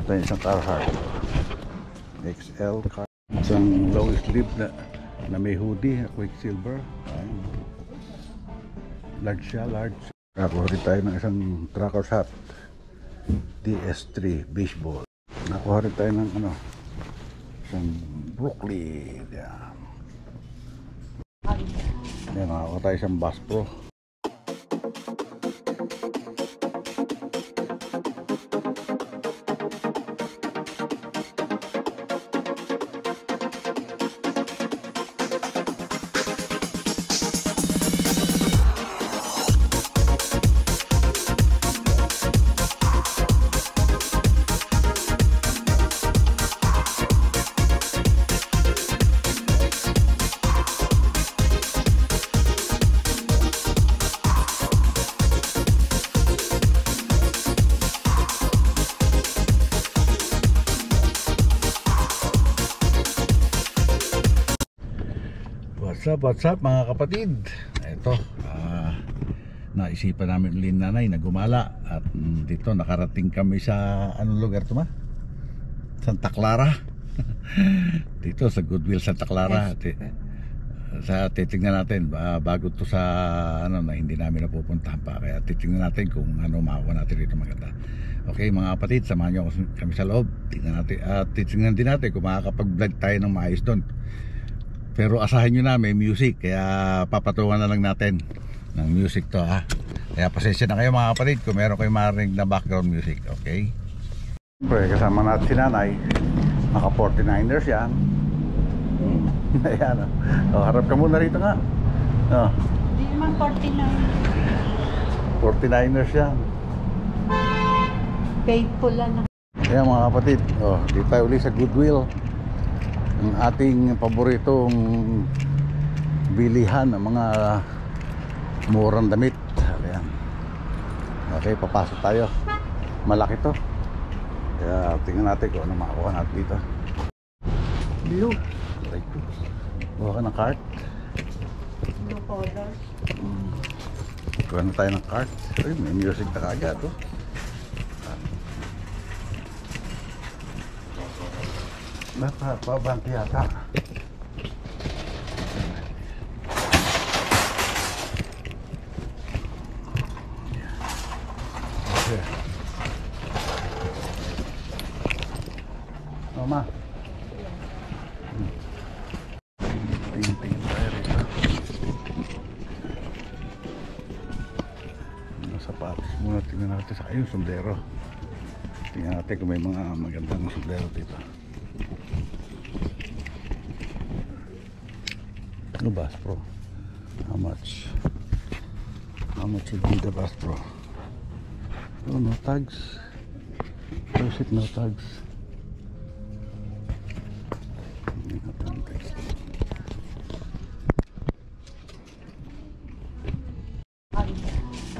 Ito yung isang Carhartt XL car. Isang low sleeve na may hoodie, Quicksilver. Large siya, large. Nakuha rin tayo ng isang Trucker's hat DS3 baseball. Nakuha rin tayo ng isang Brooklyn. Yan, nakakuha tayo isang Bass Pro. What's up mga kapatid? Ito, naisipan namin ulit nanay na gumala. At dito nakarating kami sa anong lugar to ma? Santa Clara. Dito sa Goodwill Santa Clara. Sa titingnan natin bago to sa na hindi namin napupuntahan pa. Kaya titingnan natin kung makuha natin dito maganda. Okay mga kapatid, samahan nyo kami sa loob. Tingnan natin, titingnan din natin kung makakapag-vlog tayo ng maayos doon. Pero asahan nyo na may music, kaya papatungan na lang natin ng music to ha. Kaya pasensya na kayo mga kapatid kung meron kayong marinig na background music, okay? Siyempre kasama natin si nanay. Naka 49ers yan. Ayan harap ka muna rito nga. Hindi naman 49. 49ers yan. Faithful lang. Ayan mga kapatid, dito tayo ulit sa Goodwill. Ang ating paboritong bilihan ng mga murang damit. Ayan. Okay, papasok tayo. Malaki to. Kaya tingnan natin kung ano makakuha natin dito. Blue. Buha ka ng cart. Blue color. Kuha na tayo ng cart. Ay, may music na kagad to. Napapabangki yata. Okay. Mama. Tingin tayo rito. Mga sapatos muna, tingnan natin sa yung sombrero. Tingnan natin kung may mga magandang sombrero dito. No Bass Pro. How much? How much would be the Bass Pro? Oh, no tags. Where's it? No tags.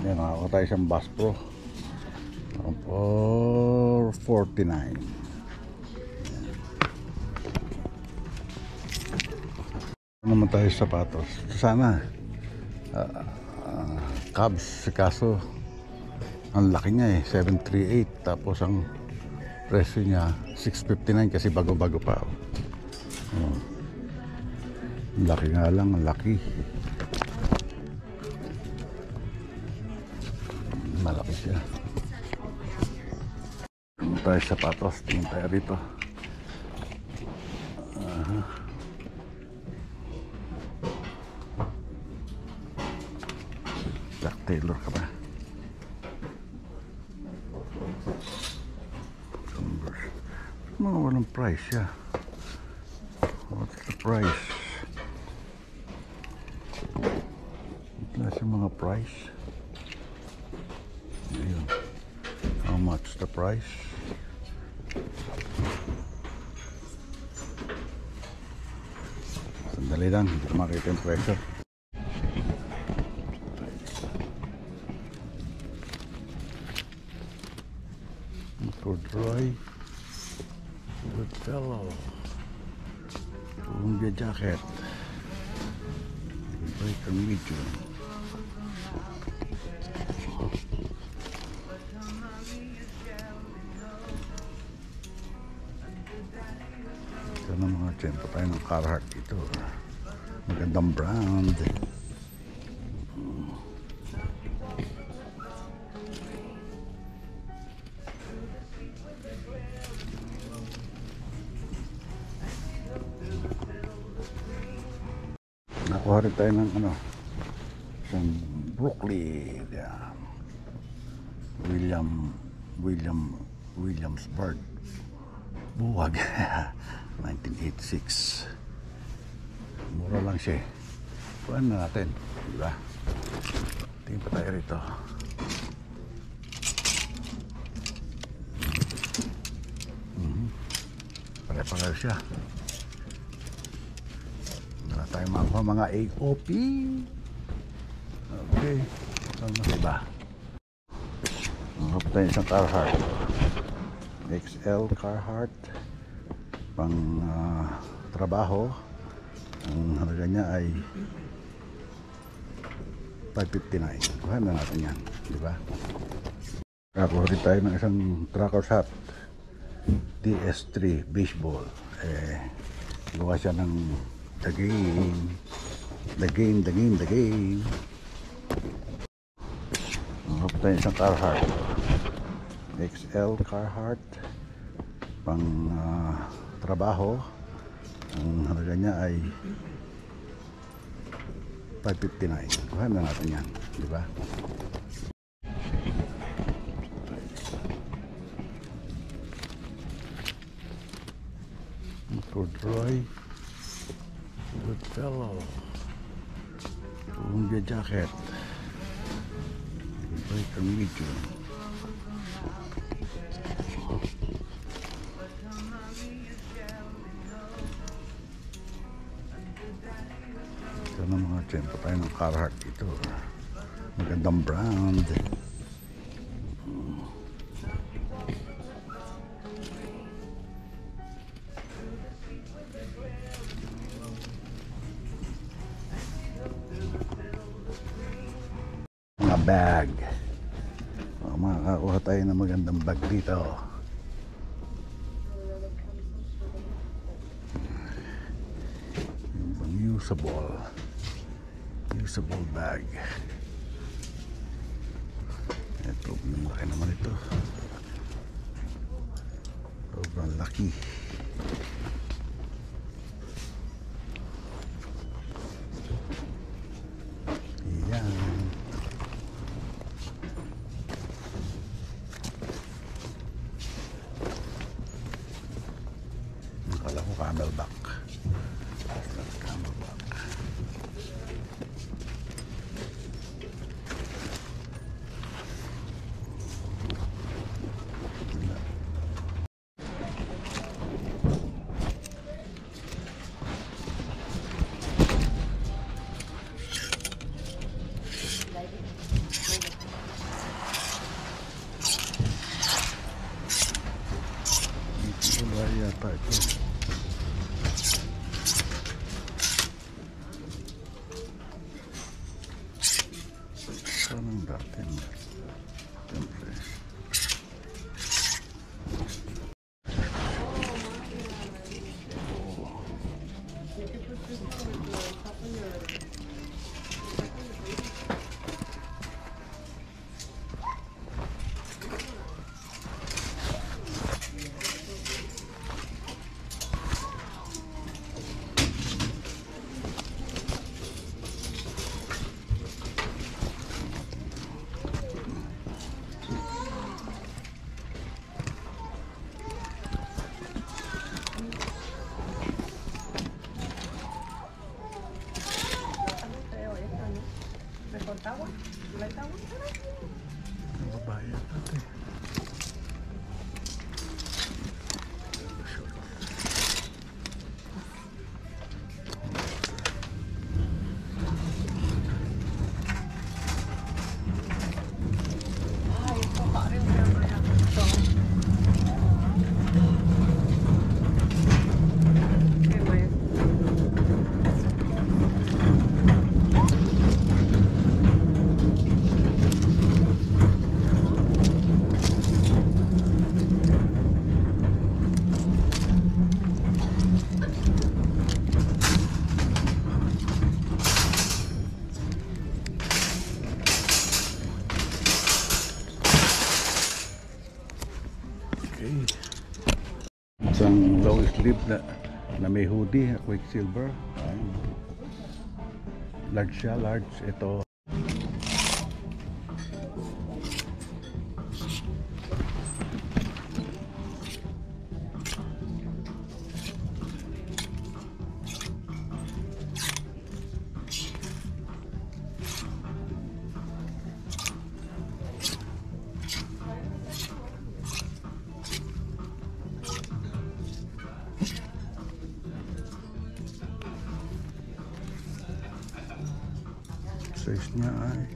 Yan, nakakuha tayo siyang Bass Pro for 49. Naman tayo sapatos. Sana Cubs, kaso ang laki niya 738, tapos ang presyo niya 659 kasi bago-bago pa. Laki nga lang, ang laki. Malaki siya. Naman tayo sapatos. Tingin tayo rito. Taylor ka ba? Mga walang price siya. What's the price? Wala siya mga price. Ayun. How much the price? Sandali lang, hindi ko makita yung presyo. Corduroy Goodfellow Columbia jacket Breaker medium. Ito na mga tiyempo tayo ng Carhartt dito. Magandang brand. Nakuha rin tayo ng isang Brooklyn. Yan. Williamsburg. Buwag. 1986. Mura lang siya. Kuhaan na natin. Diba? Tingin pa tayo rito. Pare-pareho siya. Wala tayo makuha mga AOP. Okay. Saan mas iba? Makuha tayo isang Carhartt. XL Carhartt. Pang trabaho. Ang halaga niya ay 559. Kuha na natin yan. Diba? Kakuha rin tayo ng isang Trucker's hat. DS3 baseball. Gawa siya ng The Game. Makuha tayo isang Carhartt. XL Carhartt. Pang trabaho. Ang halaga niya ay 559. Kuha na natin yan. Diba? Corduroy. Goodfellow. Columbia jacket. Biker medium. Ito na mga tiyempo tayo ng Carhartt dito. Magandang brand. Mga bag. Makakakuha tayo ng magandang bag dito. Yung usable bag. Ito, malaki naman ito. Sobrang laki. Yan. Akala ko camelback. That's not camelback. Wala yata ito. Saan ang dating? Siyempre. Okay. Isang long sleeve na may hoodie, Quicksilver. Ayan. Large siya, large. Ito. Size niya ay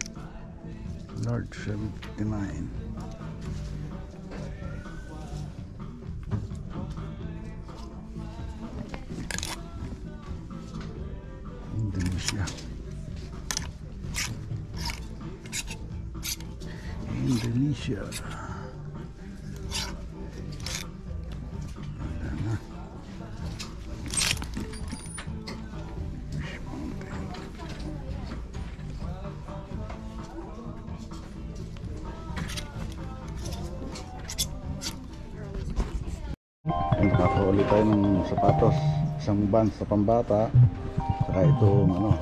large 79. Indonesia. Indonesia. Nakakahuli tayo ng sapatos, isang Vans sa pambata, saka itong ano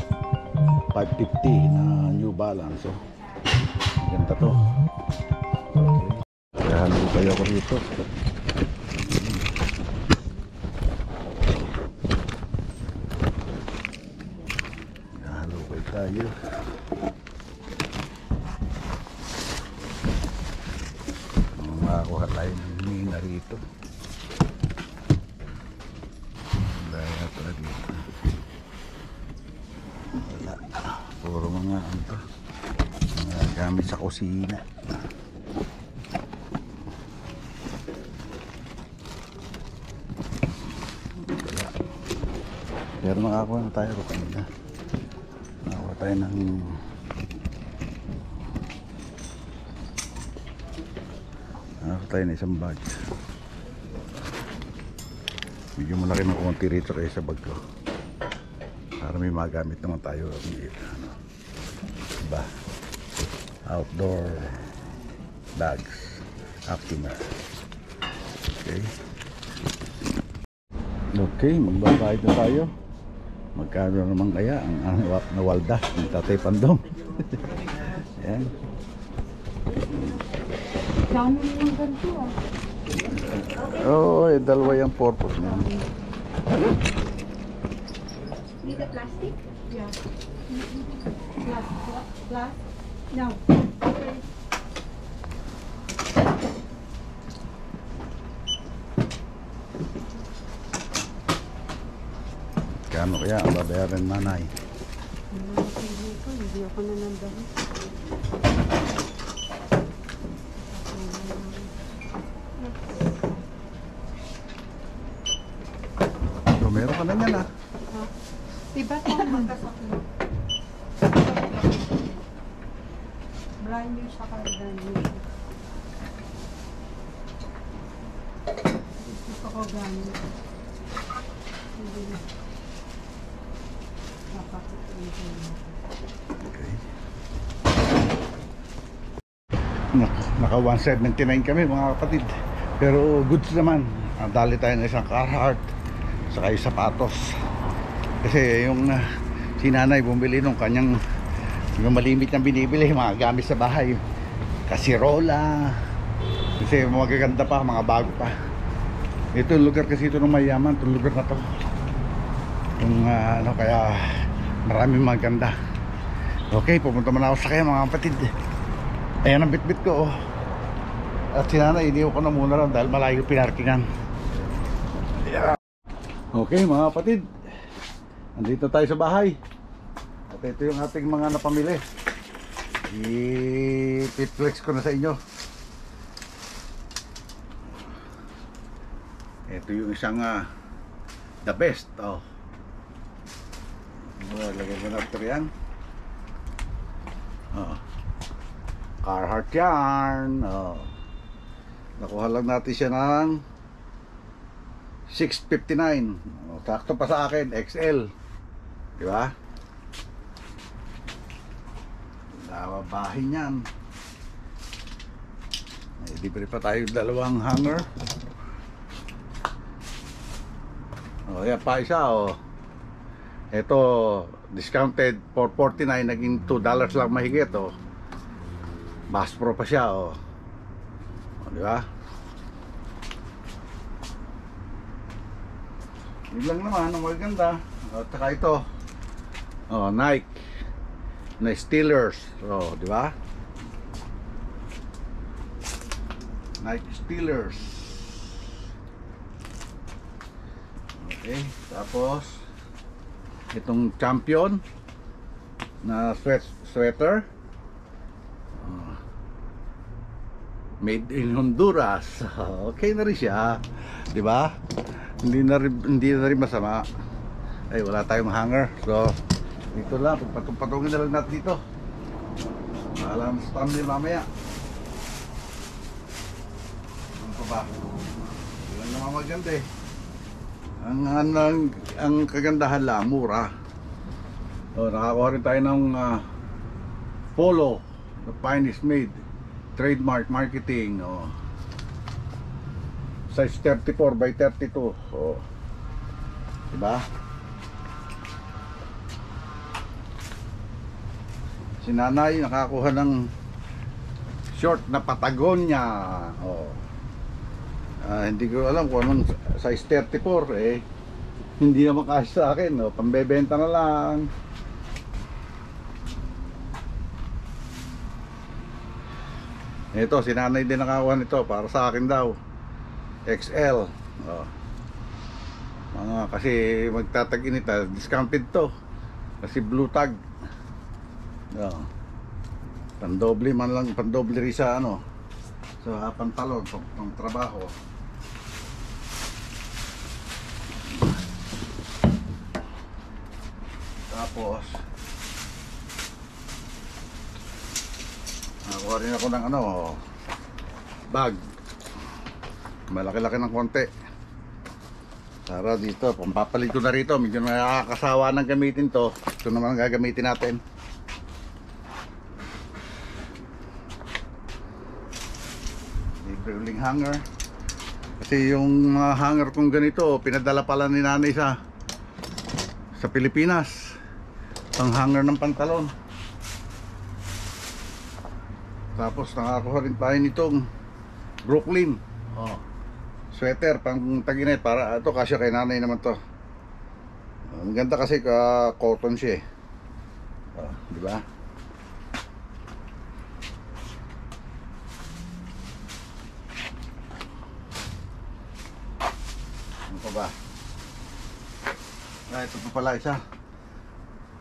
550 na New Balance. So ganda to. Okay. Kaya halukay ako rito. Halukay tayo. Makakuha tayo ng mina rito. Wala. Puro mga ano, mga gamit sa kusina. Wala. Pero nakakuha na tayo kanina. Nakakuha tayo ng isang bag. Medyo malaki ng konti rito kayo sa bag ko. Para may magamit naman tayo. Ano, diba? Outdoor bags. Actimer. Okay. Okay, magbabayad na tayo. Magkano naman kaya ang nawalda ng Tatay Pandong. Ayan. Dami yung ganito ah. Oo, dalawa yung purpose niya. Need a plastic? Yeah. Glass? No. Okay. Kano kaya ang babayaran nanay? Hindi ako nanandahan. So, meron ka na yan ah. Diba ito magkasakit? Brand new siya ka brand new. Gusto ko gamit. Hindi na. Okay. Naka 179 kami mga kapatid. Pero goods naman. Dali tayo na isang Carhartt. Saka yung sapatos. Kasi yung si nanay bumili nung kanyang yung malimit niyang binibili, mga gamit sa bahay. Kasirola. Kasi magaganda pa, mga bago pa. Ito yung lugar kasi ito ng mayaman. Itong lugar na to. Yung ano, kaya maraming maganda. Okay, pupunta muna ako sa kaya mga kapatid. Ayan ang bitbit ko oh. At si nanay, iniwan ko na muna lang dahil malayo pinarkingan. Yeah. Okay mga kapatid, andito tayo sa bahay. At ito yung ating mga napamili. I-flex ko na sa inyo. Ito yung isang the best oh. Lagay ko na ito yan oh. Carhartt yarn oh. Nakuha lang natin siya ng 659 oh, sakto pa sa akin, XL. Diba? Nababahin yan. May libre pa tayo dalawang hanger. Oh, yan pa isa, oh. Ito, discounted for $49, naging $2 lang mahigit, oh. Bass Pro pa siya, oh. Oh, di ba? Yun lang naman, ang maganda. At saka ito, oh, Nike na Steelers, oh, di ba? Nike Steelers. Okay, tapos itong Champion na sweater, made in Honduras. Okay na rin siya, di ba? Hindi na rin masama. Ay, wala tayong hanger, so dito lang, patungin na lang natin dito. Alam, spam din mamaya. Ano pa ba? Yun naman maganda eh. Ang kagandahan lang, mura. So, nakakuha rin tayo ng polo, the finest made, trademark marketing, size 34 by 32, diba? Si nanay nakakuha ng short na Patagonia, hindi ko alam kung anong size 34 eh. Hindi naman kasi sa akin, pambebenta na lang. Ito, si nanay din nakakuha nito para sa akin daw. XL. Kasi magtatag-init, discounted to. Kasi blue tag. Pandoble man lang, pandoble rin sa sa pantalon, pang trabaho. Tapos nakuha rin ako ng bag, malaki-laki ng konti para dito, pampapalit ko na rito. Medyo nakakasawa ng gamitin to. Ito naman ang gagamitin natin. Libre uling hanger. Kasi yung mga hanger kong ganito, pinadala pala ni nanay sa Pilipinas, pang hanger ng pantalon. Tapos nakakuha rin tayo nitong Brooklyn sweater pang tag-init, para ito kasya kay nanay naman to. Ang ganda kasi cotton siya di ba? Ano pa ba? Ito pa pala isa.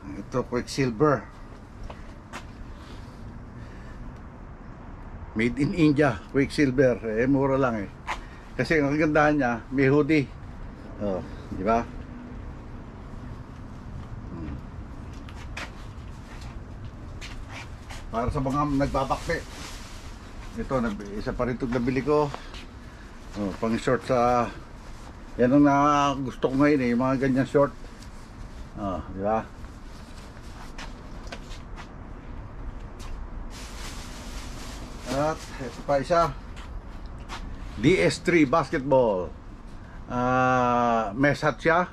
Ito Quicksilver, made in India. Quicksilver, mura lang eh. Kasi ang kagandahan niya, may hoodie. Di ba? Para sa mga nagbabakpe. Ito, isa pa rin itong nabili ko. Pang short sa... Yan ang gusto ko ngayon eh, yung mga ganyan short. Di ba? At ito pa isa, DS3 basketball. Mesh hat siya,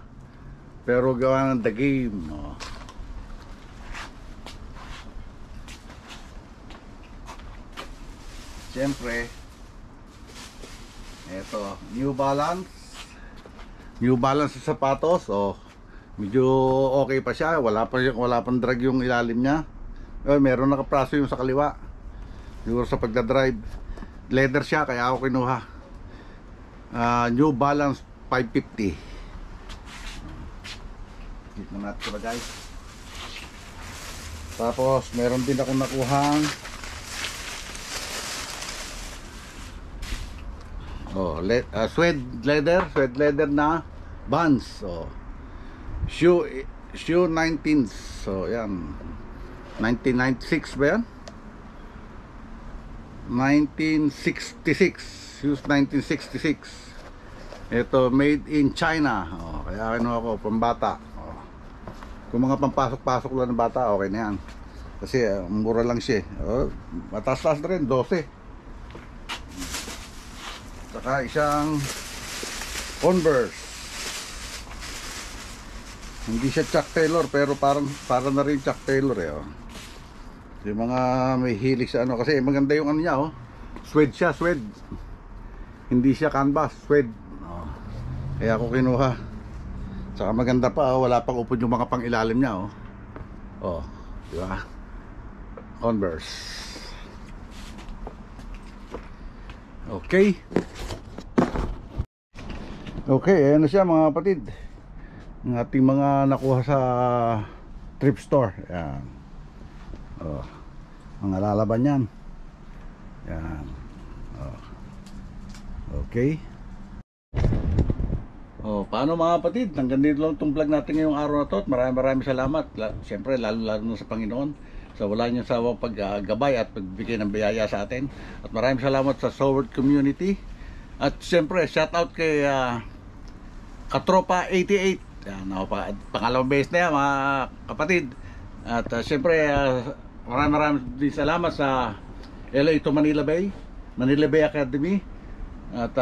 pero gawa ng The Game. Siyempre, ito, New Balance sa sapatos. Medyo okay pa siya, wala pang drag yung ilalim niya. Meron nakapraso yung sa kaliwa. Siguro sa pagdadrive. Leather siya, kaya ako kinuha. New Balance 550. Dito na natin sila guys. Tapos meron din akong nakuhang suede leather na Vans. Shoe 19s. So yan, 1996 ba yan? 1966. Shoes 1966. Ito made in China. Kaya kinuha ko, pambata. Kung mga pampasok-pasok lang ng bata, okay na yan. Kasi mura lang siya. Mataas-taas na rin, 12. Saka isang Converse Hindi siya Chuck Taylor pero parang na rin Chuck Taylor eh. Oh. Yung mga may hilig sa ano kasi maganda yung ano niya oh. Suede siya, suede. Hindi siya canvas, suede. Oh. Kaya ako kinuha. Saka maganda pa, oh. Wala pang upod yung mga pang-ilalim niya oh. Oh, di ba? Converse. Okay. Okay, ayan na siya mga kapatid. Ang ating mga nakuha sa thrift store. Ayan. Oh, mga lalaban yan. Ayan. Oh. Okay. Oh, paano mga kapatid? Hanggang dito lang itong vlog natin ngayong araw na to. At maraming salamat. Siyempre, lalo na sa Panginoon. Sa wala niyang sawang paggabay at pagbigay ng biyaya sa atin. At maraming salamat sa Soward Community. At siyempre, shout out kay Katropa 88. Yan, pangalawang beses na yan mga kapatid. At siyempre maraming din salamat sa LA to Manila Bay Academy. At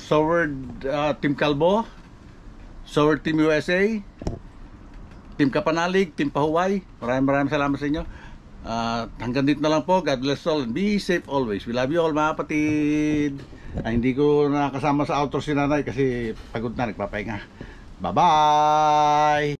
Soward Team Calbo, Soward Team USA, Team Kapanalig, Team Pahuway. Maraming salamat sa inyo. Hanggang dito na lang po. God bless all and be safe always. We love you all mga kapatid. Hindi ko nakasama sa outro si nanay kasi pagod na, nagpapahinga. Bye bye.